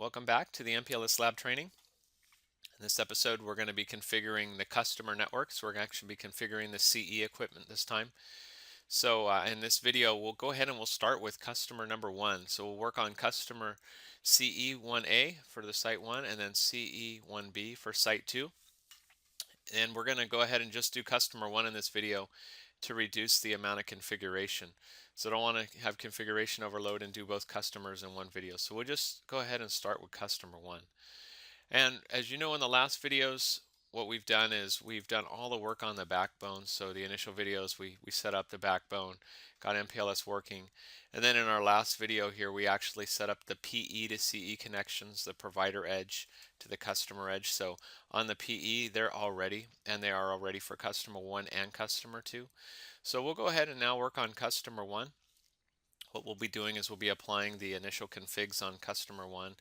Welcome back to the MPLS Lab training. In this episode, we're going to be configuring the customer network. So we're going to actually be configuring the CE equipment this time. So in this video, we'll go ahead and we'll start with customer number one. So we'll work on customer CE1A for the site one and then CE1B for site two. And we're going to go ahead and just do customer one in this video to reduce the amount of configuration. So I don't want to have configuration overload and do both customers in one video. So we'll just go ahead and start with customer one. And as you know, in the last videos, what we've done is we've done all the work on the backbone. So the initial videos, we set up the backbone, got MPLS working. And then in our last video here, we actually set up the PE to CE connections, the provider edge to the customer edge. So on the PE, they're all ready, and they are all ready for customer one and customer two. So we'll go ahead and now work on customer one. What we'll be doing is we'll be applying the initial configs on customer one,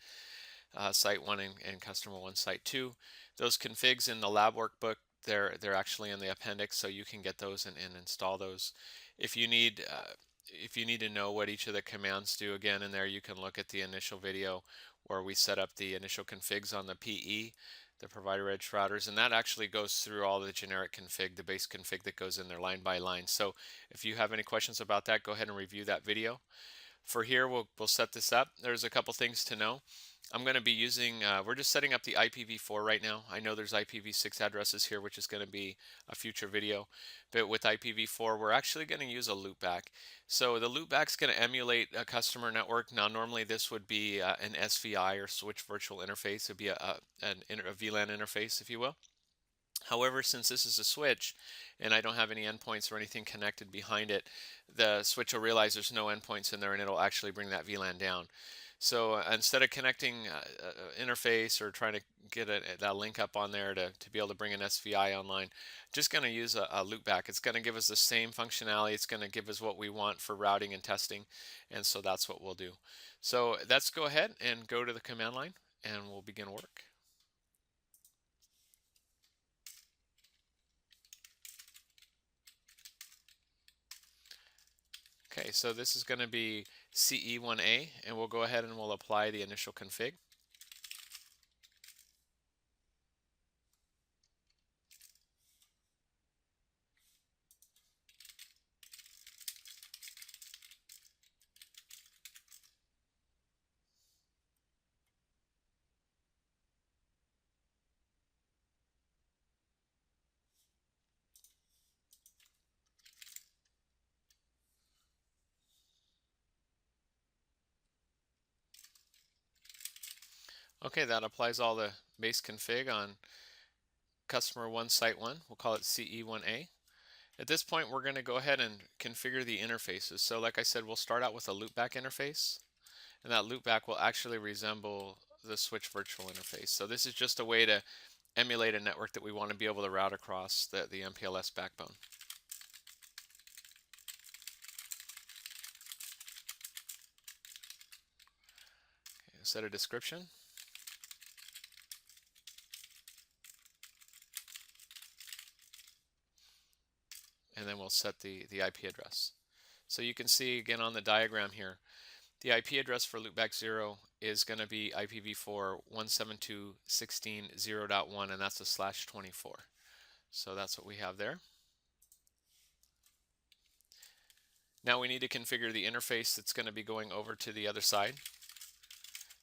site one, and customer one, site two. Those configs in the lab workbook, they're actually in the appendix, so you can get those and install those. If you need to know what each of the commands do, again in there you can look at the initial video where we set up the initial configs on the PE, the provider edge routers, and that actually goes through all the generic config, the base config that goes in there line by line. So if you have any questions about that, go ahead and review that video. For here, we'll set this up. There's a couple things to know. I'm going to be using, we're just setting up the IPv4 right now. I know there's IPv6 addresses here, which is going to be a future video. But with IPv4, we're actually going to use a loopback. So the loopback is going to emulate a customer network. Now, normally this would be an SVI or switch virtual interface. It would be a VLAN interface, if you will. However, since this is a switch and I don't have any endpoints or anything connected behind it, the switch will realize there's no endpoints in there and it'll actually bring that VLAN down. So instead of connecting interface or trying to get that link up on there to be able to bring an SVI online, just going to use a loopback. It's going to give us the same functionality. It's going to give us what we want for routing and testing. And so that's what we'll do. So let's go ahead and go to the command line and we'll begin work. Okay, so this is going to be CE1A, and we'll go ahead and we'll apply the initial config. Okay, that applies all the base config on customer one, site one. We'll call it CE1A. At this point, we're going to go ahead and configure the interfaces. So like I said, we'll start out with a loopback interface, and that loopback will actually resemble the switch virtual interface. So this is just a way to emulate a network that we want to be able to route across the MPLS backbone. Okay, set a description. And then we'll set the IP address. So you can see again on the diagram here, the IP address for loopback 0 is going to be IPv4 172.16.0.1, and that's a /24. So that's what we have there. Now we need to configure the interface that's going to be going over to the other side,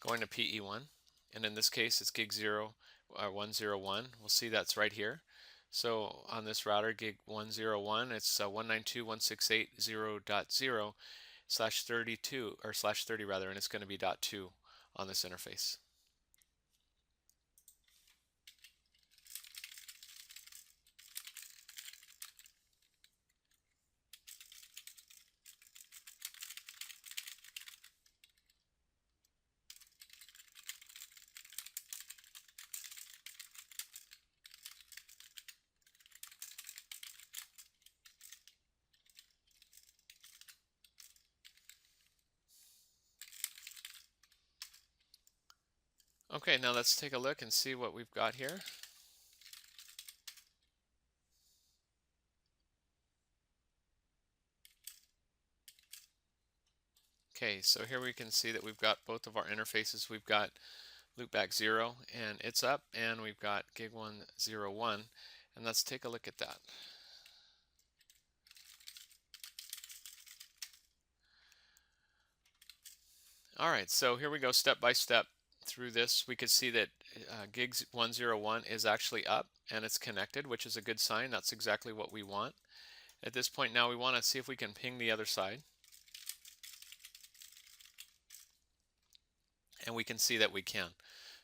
going to PE1, and in this case it's gig 0 101. We'll see that's right here. So on this router, gig 101, it's 192.168.0.0 /32 or /30 rather, and it's going to be .2 on this interface. Okay, now let's take a look and see what we've got here. Okay, so here we can see that we've got both of our interfaces. We've got loopback 0 and it's up, and we've got gig101, and let's take a look at that. All right, so here we go step by step through this. We could see that gig101 is actually up and it's connected, which is a good sign. That's exactly what we want. At this point now we want to see if we can ping the other side. And we can see that we can.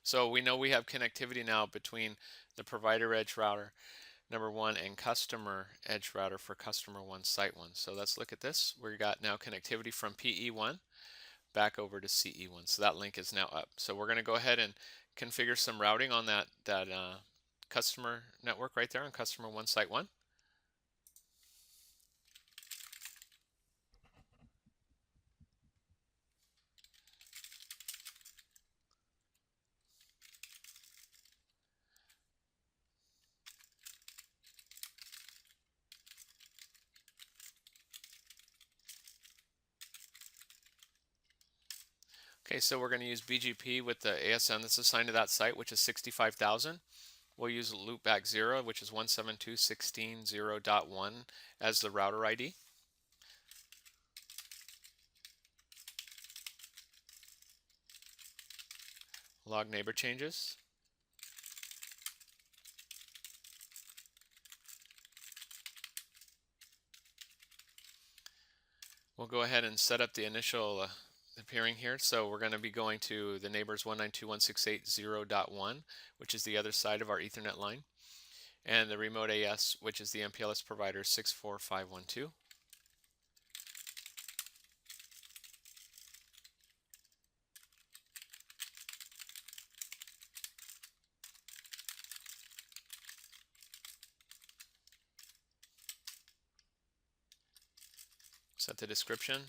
So we know we have connectivity now between the provider edge router number 1 and customer edge router for customer 1 site 1. So let's look at this. We got now connectivity from PE1 back over to CE1. So that link is now up. So we're going to go ahead and configure some routing on that customer network right there on customer 1 site 1. Okay, so we're going to use BGP with the ASN that's assigned to that site, which is 65,000. We'll use loopback 0, which is 172.16.0.1 as the router ID. Log neighbor changes. We'll go ahead and set up the initial appearing here. So we're going to be going to the neighbors 192.168.0.1, which is the other side of our Ethernet line, and the remote AS, which is the MPLS provider 64512. Set the description,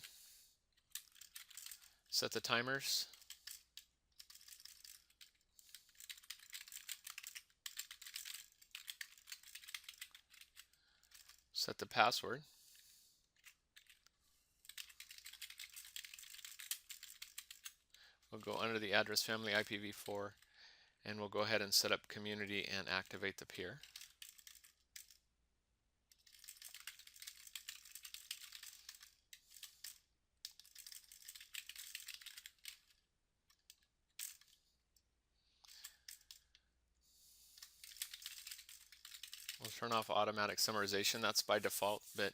set the timers, set the password, we'll go under the address family IPv4, and we'll go ahead and set up community and activate the peer. We'll turn off automatic summarization. That's by default, but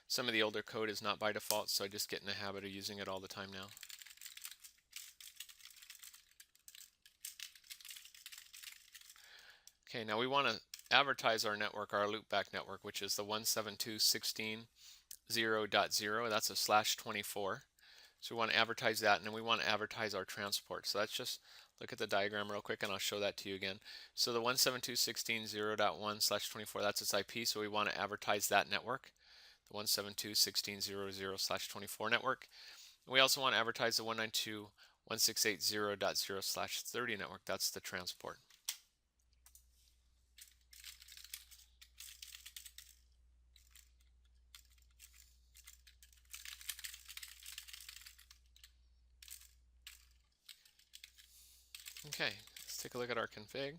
some of the older code is not by default, so I just get in the habit of using it all the time now. Okay, now we want to advertise our network, our loopback network, which is the 172.16.0.0. That's a /24. So we want to advertise that, and then we want to advertise our transport. So that's just, look at the diagram real quick and I'll show that to you again. So the 172.16.0.1/24, that's its IP, so we want to advertise that network, the 172.16.0.0/24 network. And we also want to advertise the 192.168.0.0/30 network, that's the transport. Okay, let's take a look at our config.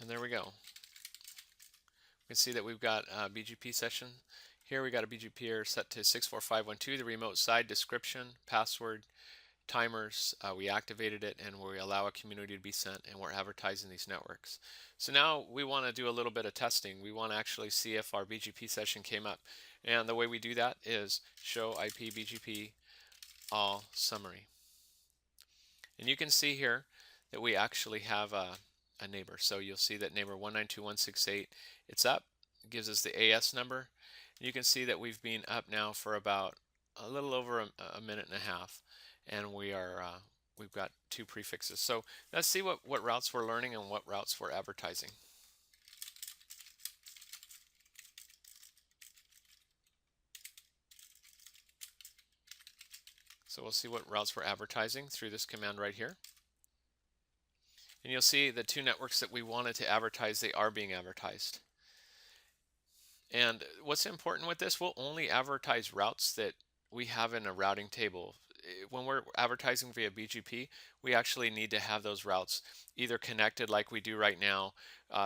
And there we go. We can see that we've got a BGP session. Here we got a BGP here set to 64512, the remote side description, password, timers. We activated it, and we allow a community to be sent, and we're advertising these networks. So now we want to do a little bit of testing. We want to actually see if our BGP session came up. And the way we do that is show IP BGP all summary. And you can see here that we actually have a neighbor. So you'll see that neighbor 192.168, it's up. It gives us the AS number. And you can see that we've been up now for about a little over a minute and a half, and we've got 2 prefixes. So let's see what routes we're learning and what routes we're advertising. So we'll see what routes we're advertising through this command right here. And you'll see the two networks that we wanted to advertise, they are being advertised. And what's important with this, we'll only advertise routes that we have in a routing table. When we're advertising via BGP, we actually need to have those routes either connected like we do right now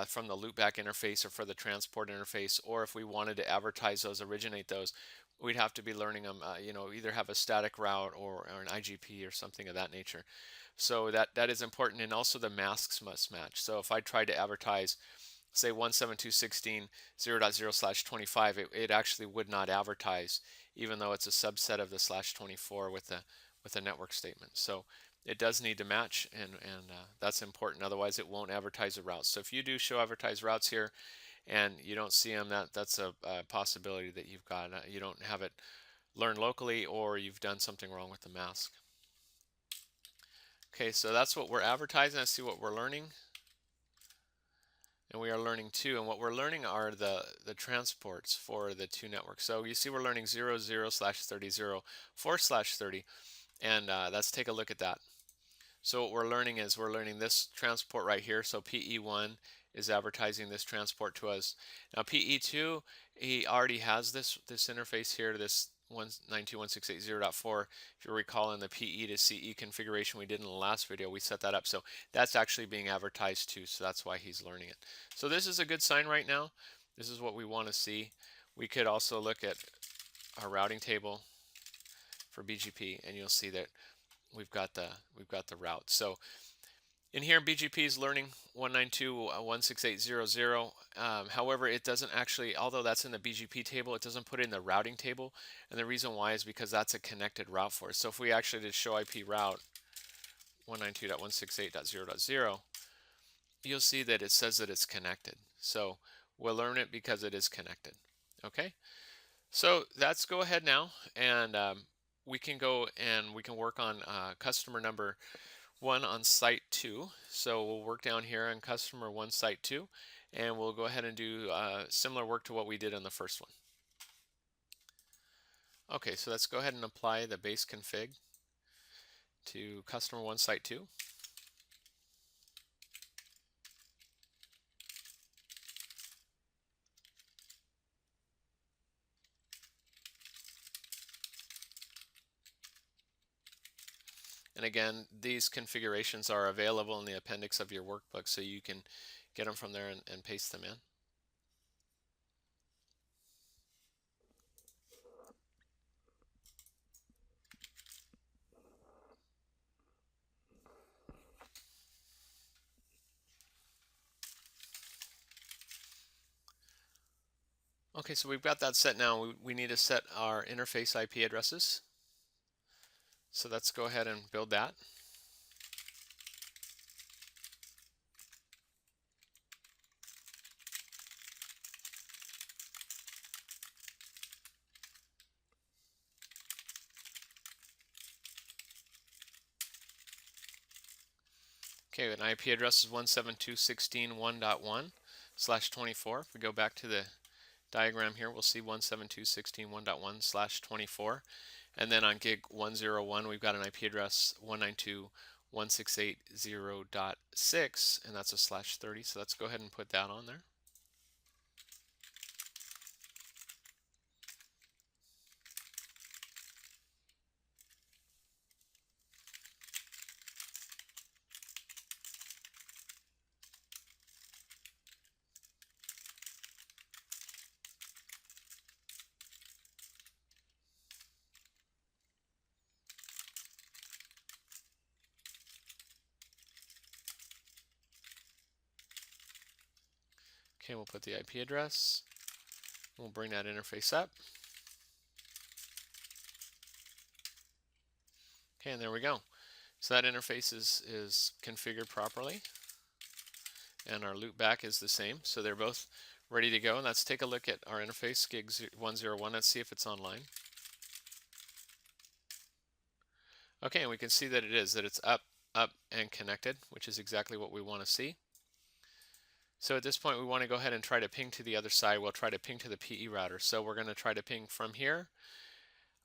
from the loopback interface or for the transport interface, or if we wanted to advertise those, originate those, we'd have to be learning them, either have a static route or an IGP or something of that nature. So that is important, and also the masks must match. So if I tried to advertise, say 172.16.0.0/25, it actually would not advertise, even though it's a subset of the /24 with the network statement. So it does need to match, and that's important. Otherwise, it won't advertise the routes. So if you do show advertise routes here, and you don't see them, that's a possibility that you've got you don't have it learned locally, or you've done something wrong with the mask. Okay, so that's what we're advertising. Let's see what we're learning. And we are learning two, and what we're learning are the transports for the two networks. So you see we're learning 00/30, 4/30, and let's take a look at that. So what we're learning is we're learning this transport right here. So PE1 is advertising this transport to us. Now PE2, he already has this interface here, this 192.168.0.4. If you recall, in the PE to CE configuration we did in the last video, we set that up. So that's actually being advertised too, so that's why he's learning it. So this is a good sign right now. This is what we want to see. We could also look at our routing table for BGP, and you'll see that we've got the route. So in here, BGP is learning 192.168.0.0. However, it doesn't actually, although that's in the BGP table, it doesn't put it in the routing table. And the reason why is because that's a connected route for us. So if we actually did show IP route 192.168.0.0, you'll see that it says that it's connected. So we'll learn it because it is connected. Okay, so let's go ahead now, and we can go and we can work on customer number 1 on site 2. So we'll work down here on customer 1 site 2, and we'll go ahead and do similar work to what we did on the first one. Okay, so let's go ahead and apply the base config to customer 1 site 2. And again, these configurations are available in the appendix of your workbook, so you can get them from there and paste them in. Okay, so we've got that set now. We need to set our interface IP addresses. So let's go ahead and build that. Okay, an IP address is 172.16.1.1/24. If we go back to the diagram here, we'll see 172.16.1.1/24. And then on gig 101, we've got an IP address 192.168.0.6, and that's a /30. So let's go ahead and put that on there. Okay, we'll put the IP address. We'll bring that interface up. Okay, and there we go. So that interface is configured properly, and our loopback is the same. So they're both ready to go. And let's take a look at our interface, gig 101. Let's see if it's online. Okay, and we can see that it is, that it's up, and connected, which is exactly what we want to see. So at this point, we want to go ahead and try to ping to the other side. We'll try to ping to the PE router. So we're going to try to ping from here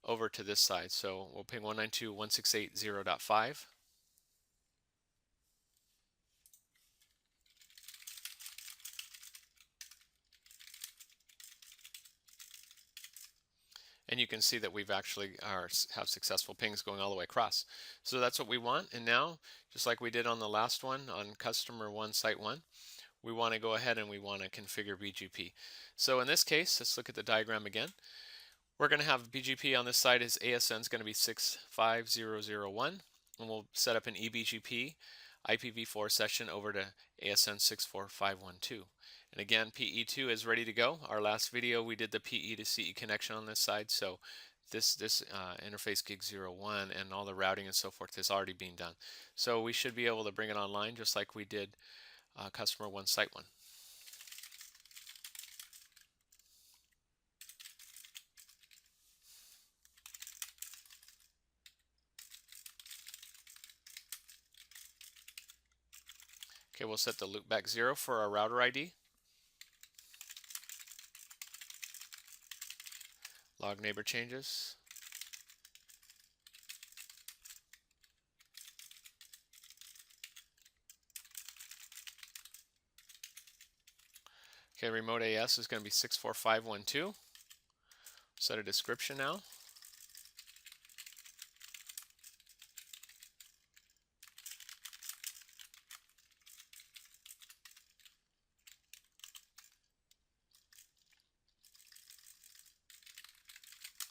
over to this side. So we'll ping 192.168.0.5. And you can see that we've actually have successful pings going all the way across. So that's what we want. And now, just like we did on the last one on customer 1, site 1, we want to go ahead and we want to configure BGP. So in this case, let's look at the diagram again. We're going to have BGP on this side is ASN is going to be 65001, and we'll set up an eBGP IPv4 session over to ASN 64512. And again, PE2 is ready to go. Our last video we did the PE to CE connection on this side, so this interface gig 01 and all the routing and so forth is already being done. So we should be able to bring it online just like we did customer 1, site 1. Okay, we'll set the loopback 0 for our router ID. Log neighbor changes. Okay, remote AS is going to be 64512. Set a description now.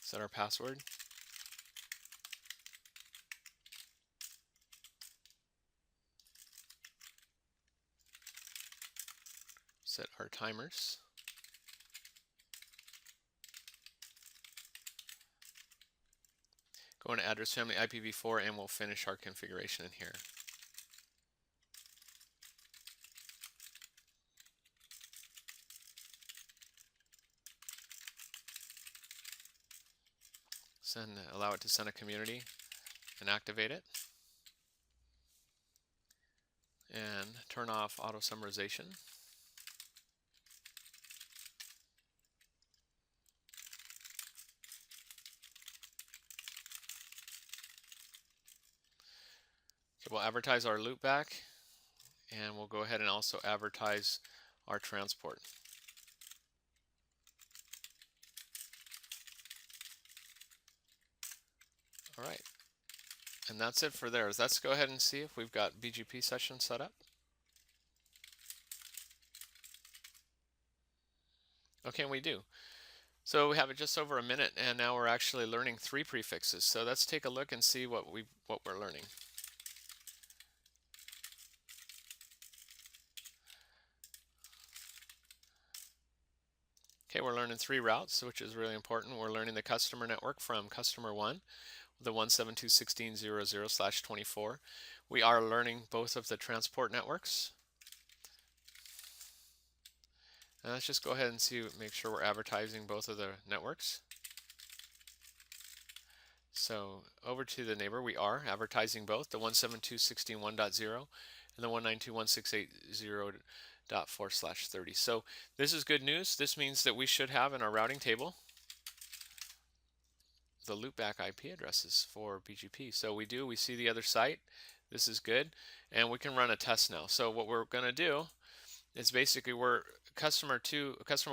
Set our password. Set our timers. Go into address family IPv4 and we'll finish our configuration in here. Allow it to send a community and activate it. And turn off auto summarization. Okay, we'll advertise our loopback, and we'll go ahead and also advertise our transport. All right, and that's it for there. Let's go ahead and see if we've got BGP session set up. Okay, we do. So we have it just over a minute, and now we're actually learning 3 prefixes. So let's take a look and see what we're learning. Okay, we're learning 3 routes, which is really important. We're learning the customer network from customer 1, the 172.16.00/24. We are learning both of the transport networks. And let's just go ahead and make sure we're advertising both of the networks. So over to the neighbor, we are advertising both the 172.16.1.0 and the 192.168.0.4/30. So this is good news. This means that we should have in our routing table the loopback IP addresses for BGP. So we see the other site. This is good. And we can run a test now. So what we're going to do is basically customer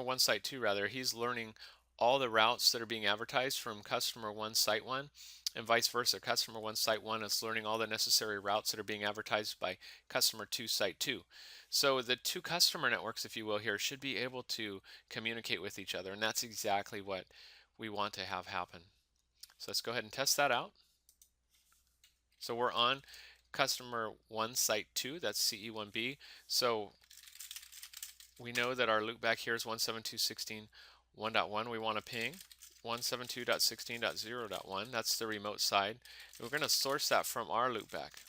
1, site 2 rather, he's learning all the routes that are being advertised from customer 1, site 1, and vice versa. Customer 1, site 1 is learning all the necessary routes that are being advertised by customer 2, site 2. So the 2 customer networks, if you will, here should be able to communicate with each other, and that's exactly what we want to have happen. So let's go ahead and test that out. So we're on customer 1, site 2, that's CE1B. So we know that our loopback here is 172.16.1.1. We want to ping 172.16.0.1. That's the remote side. And we're going to source that from our loopback.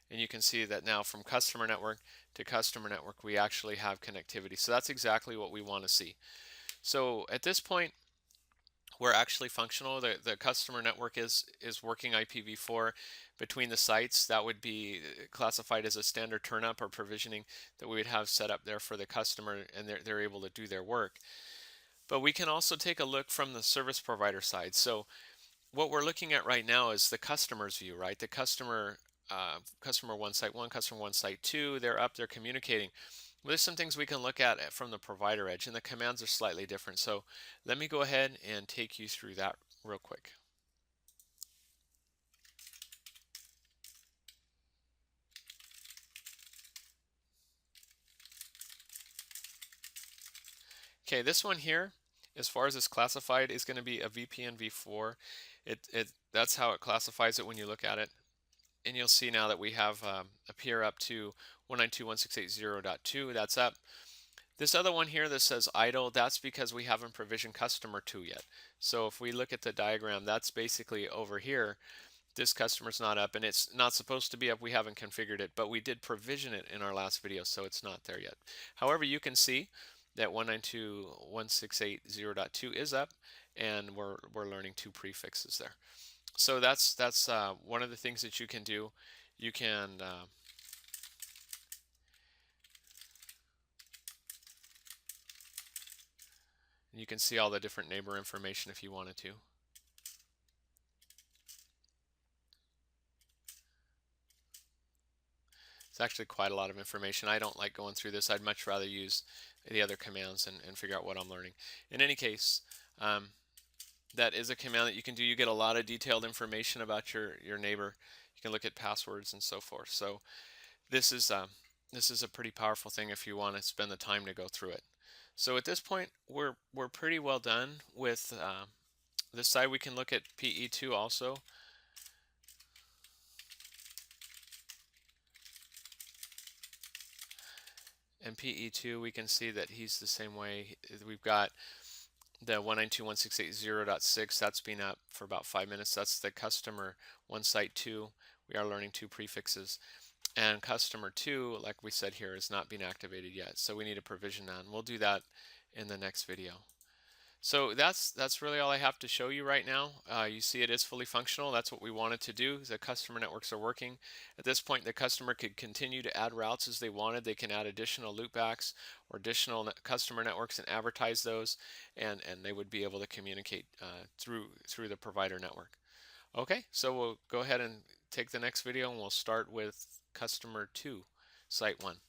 And you can see that now from customer network to customer network, we actually have connectivity. So that's exactly what we want to see. So at this point, we're actually functional. The customer network is working IPv4 between the sites. That would be classified as a standard turnup or provisioning that we would have set up there for the customer, and they're able to do their work. But we can also take a look from the service provider side. So what we're looking at right now is the customer's view, right? The customer 1, site 1, customer 1, site 2, they're up, they're communicating. Well, there's some things we can look at from the provider edge, and the commands are slightly different. So let me go ahead and take you through that real quick. Okay, this one here, as far as it's classified, is going to be a VPN v4. That's how it classifies it when you look at it. And you'll see now that we have a peer up to 192.168.0.2. That's up. This other one here that says idle, that's because we haven't provisioned customer 2 yet. So if we look at the diagram, that's basically over here. This customer's not up, and it's not supposed to be up. We haven't configured it, but we did provision it in our last video, so it's not there yet. However, you can see that 192.168.0.2 is up, and we're learning 2 prefixes there. So that's one of the things that you can do. You can see all the different neighbor information if you wanted to. It's actually quite a lot of information. I don't like going through this. I'd much rather use the other commands and figure out what I'm learning. In any case, that is a command that you can do. You get a lot of detailed information about your neighbor. You can look at passwords and so forth. So this is a pretty powerful thing if you want to spend the time to go through it. So at this point, we're pretty well done with this side. We can look at PE2 also. And PE2, we can see that he's the same way. We've got the 192.168.0.6, that's been up for about 5 minutes. That's the customer 1 site 2. We are learning 2 prefixes. And customer 2, like we said here, is not being activated yet. So we need to provision that, and we'll do that in the next video. So that's really all I have to show you right now. You see it is fully functional. That's what we wanted to do. The customer networks are working. At this point, the customer could continue to add routes as they wanted. They can add additional loopbacks or additional customer networks and advertise those, and they would be able to communicate through the provider network. Okay, so we'll go ahead and take the next video, and we'll start with customer 2, site 1.